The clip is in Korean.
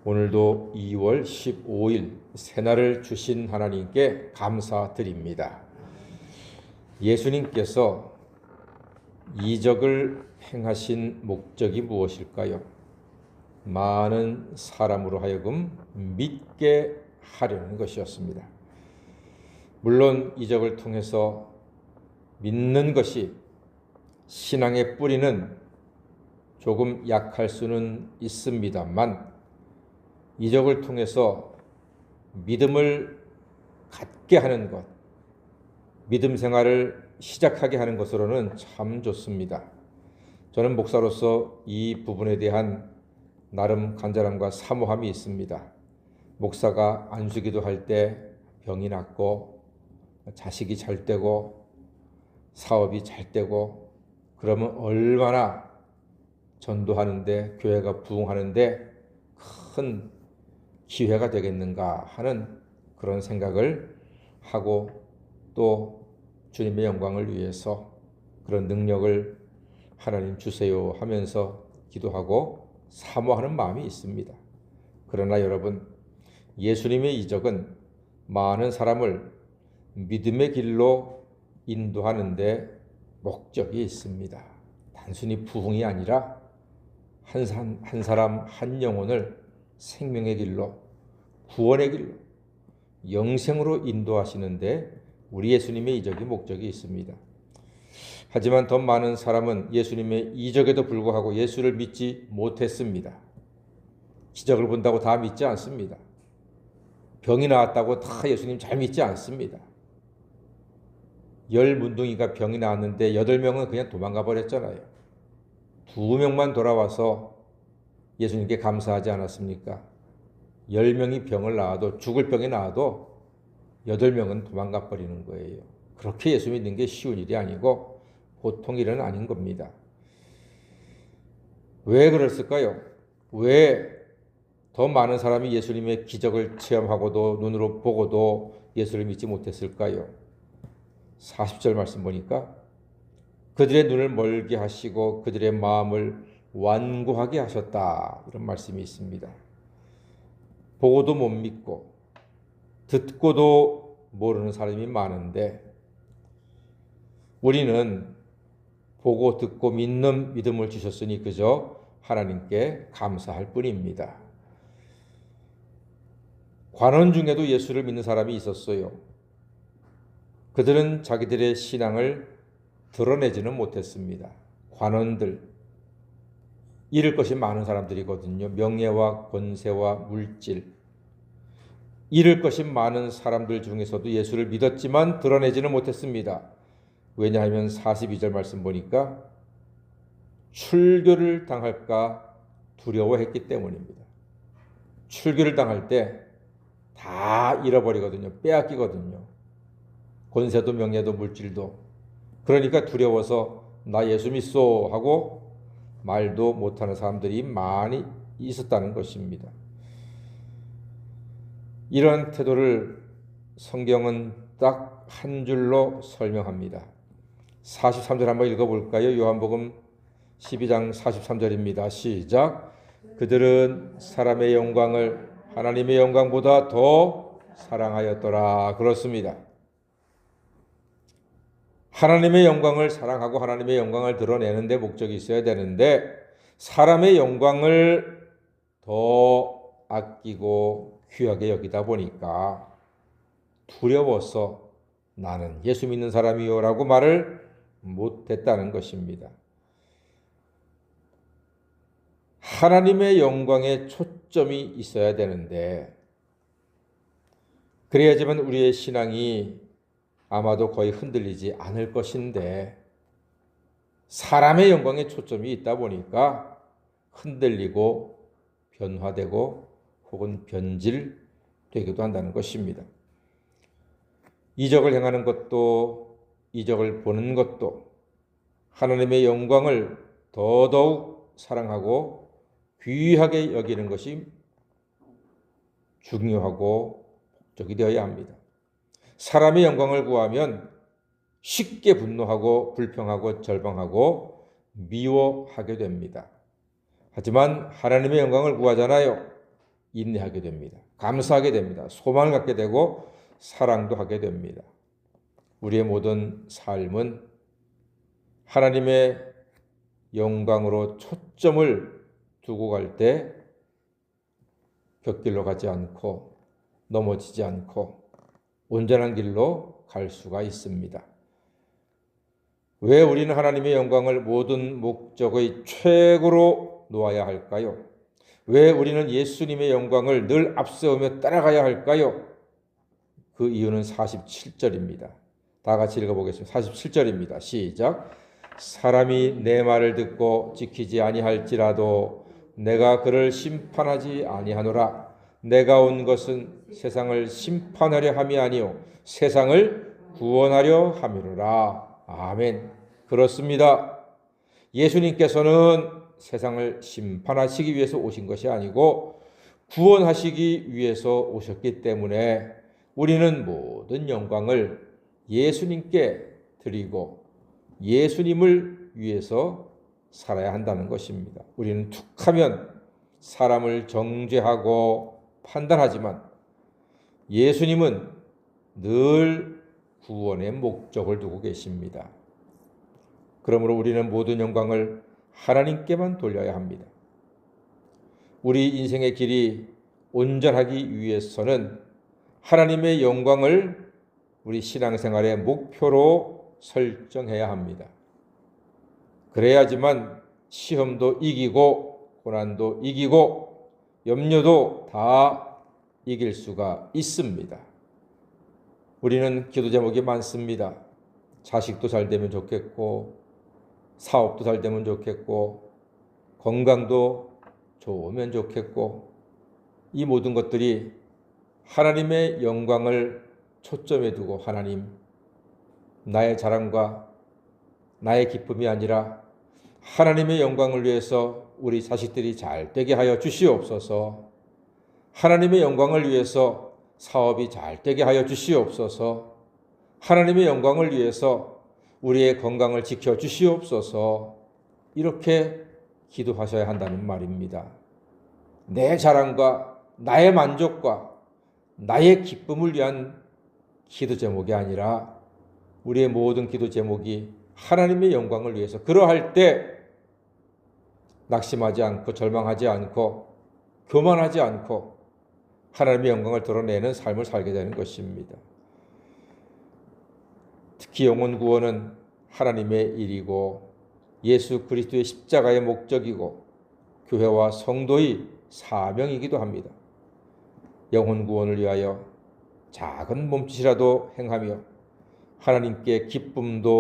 오늘도 2월 15일 새날을 주신 하나님께 감사드립니다. 예수님께서 이적을 행하신 목적이 무엇일까요? 많은 사람으로 하여금 믿게 하려는 것이었습니다. 물론 이적을 통해서 믿는 것이 신앙의 뿌리는 조금 약할 수는 있습니다만, 이적을 통해서 믿음을 갖게 하는 것, 믿음 생활을 시작하게 하는 것으로는 참 좋습니다. 저는 목사로서 이 부분에 대한 나름 간절함과 사모함이 있습니다. 목사가 안수기도 할 때 병이 낫고 자식이 잘 되고 사업이 잘 되고 그러면 얼마나 전도하는데, 교회가 부흥하는데 큰 기회가 되겠는가 하는 그런 생각을 하고, 또 주님의 영광을 위해서 그런 능력을 하나님 주세요 하면서 기도하고 사모하는 마음이 있습니다. 그러나 여러분, 예수님의 이적은 많은 사람을 믿음의 길로 인도하는데 목적이 있습니다. 단순히 부흥이 아니라 한 사람 한 영혼을 생명의 길로, 구원의 길로, 영생으로 인도하시는데 우리 예수님의 이적이 목적이 있습니다. 하지만 더 많은 사람은 예수님의 이적에도 불구하고 예수를 믿지 못했습니다. 기적을 본다고 다 믿지 않습니다. 병이 나았다고 다 예수님 잘 믿지 않습니다. 10문둥이가 병이 나았는데 8명은 그냥 도망가 버렸잖아요. 2명만 돌아와서 예수님께 감사하지 않았습니까? 10명이 병을 나아도, 죽을 병이 나아도 8명은 도망가 버리는 거예요. 그렇게 예수 믿는 게 쉬운 일이 아니고 보통 일은 아닌 겁니다. 왜 그랬을까요? 왜 더 많은 사람이 예수님의 기적을 체험하고도 눈으로 보고도 예수를 믿지 못했을까요? 40절 말씀 보니까 그들의 눈을 멀게 하시고 그들의 마음을 완고하게 하셨다, 이런 말씀이 있습니다. 보고도 못 믿고 듣고도 모르는 사람이 많은데, 우리는 보고 듣고 믿는 믿음을 주셨으니 그저 하나님께 감사할 뿐입니다. 관원 중에도 예수를 믿는 사람이 있었어요. 그들은 자기들의 신앙을 드러내지는 못했습니다. 관원들, 잃을 것이 많은 사람들이거든요. 명예와 권세와 물질, 잃을 것이 많은 사람들 중에서도 예수를 믿었지만 드러내지는 못했습니다. 왜냐하면 42절 말씀 보니까 출교를 당할까 두려워했기 때문입니다. 출교를 당할 때 다 잃어버리거든요. 빼앗기거든요. 권세도 명예도 물질도. 그러니까 두려워서 나 예수 믿소 하고 말도 못하는 사람들이 많이 있었다는 것입니다. 이런 태도를 성경은 딱 한 줄로 설명합니다. 43절 한번 읽어볼까요? 요한복음 12장 43절입니다. 시작. 그들은 사람의 영광을 하나님의 영광보다 더 사랑하였더라. 그렇습니다. 하나님의 영광을 사랑하고 하나님의 영광을 드러내는 데 목적이 있어야 되는데, 사람의 영광을 더 아끼고 귀하게 여기다 보니까 두려워서 나는 예수 믿는 사람이요 라고 말을 못했다는 것입니다. 하나님의 영광에 초점이 있어야 되는데, 그래야지만 우리의 신앙이 아마도 거의 흔들리지 않을 것인데, 사람의 영광에 초점이 있다 보니까 흔들리고 변화되고 혹은 변질되기도 한다는 것입니다. 이적을 행하는 것도, 이적을 보는 것도 하나님의 영광을 더더욱 사랑하고 귀하게 여기는 것이 중요하고 목적이 되어야 합니다. 사람의 영광을 구하면 쉽게 분노하고 불평하고 절망하고 미워하게 됩니다. 하지만 하나님의 영광을 구하잖아요. 인내하게 됩니다. 감사하게 됩니다. 소망을 갖게 되고 사랑도 하게 됩니다. 우리의 모든 삶은 하나님의 영광으로 초점을 두고 갈 때 곁길로 가지 않고 넘어지지 않고 온전한 길로 갈 수가 있습니다. 왜 우리는 하나님의 영광을 모든 목적의 최고로 놓아야 할까요? 왜 우리는 예수님의 영광을 늘 앞세우며 따라가야 할까요? 그 이유는 47절입니다. 다 같이 읽어보겠습니다. 47절입니다. 시작. 사람이 내 말을 듣고 지키지 아니할지라도 내가 그를 심판하지 아니하노라. 내가 온 것은 세상을 심판하려 함이 아니요 세상을 구원하려 함이로라. 아멘. 그렇습니다. 예수님께서는 세상을 심판하시기 위해서 오신 것이 아니고 구원하시기 위해서 오셨기 때문에 우리는 모든 영광을 예수님께 드리고 예수님을 위해서 살아야 한다는 것입니다. 우리는 툭하면 사람을 정죄하고 판단하지만 예수님은 늘 구원의 목적을 두고 계십니다. 그러므로 우리는 모든 영광을 하나님께만 돌려야 합니다. 우리 인생의 길이 온전하기 위해서는 하나님의 영광을 우리 신앙생활의 목표로 설정해야 합니다. 그래야지만 시험도 이기고 고난도 이기고 염려도 다 이길 수가 있습니다. 우리는 기도 제목이 많습니다. 자식도 잘 되면 좋겠고 사업도 잘 되면 좋겠고 건강도 좋으면 좋겠고 이 모든 것들이 하나님의 영광을 초점에 두고 하나님 나의 자랑과 나의 기쁨이 아니라 하나님의 영광을 위해서 우리 자식들이 잘 되게 하여 주시옵소서. 하나님의 영광을 위해서 사업이 잘 되게 하여 주시옵소서. 하나님의 영광을 위해서 우리의 건강을 지켜 주시옵소서. 이렇게 기도하셔야 한다는 말입니다. 내 자랑과 나의 만족과 나의 기쁨을 위한 기도 제목이 아니라 우리의 모든 기도 제목이 하나님의 영광을 위해서 그러할 때 낙심하지 않고 절망하지 않고 교만하지 않고 하나님의 영광을 드러내는 삶을 살게 되는 것입니다. 특히 영혼 구원은 하나님의 일이고 예수 그리스도의 십자가의 목적이고 교회와 성도의 사명이기도 합니다. 영혼 구원을 위하여 작은 몸짓이라도 행하며 하나님께 기쁨도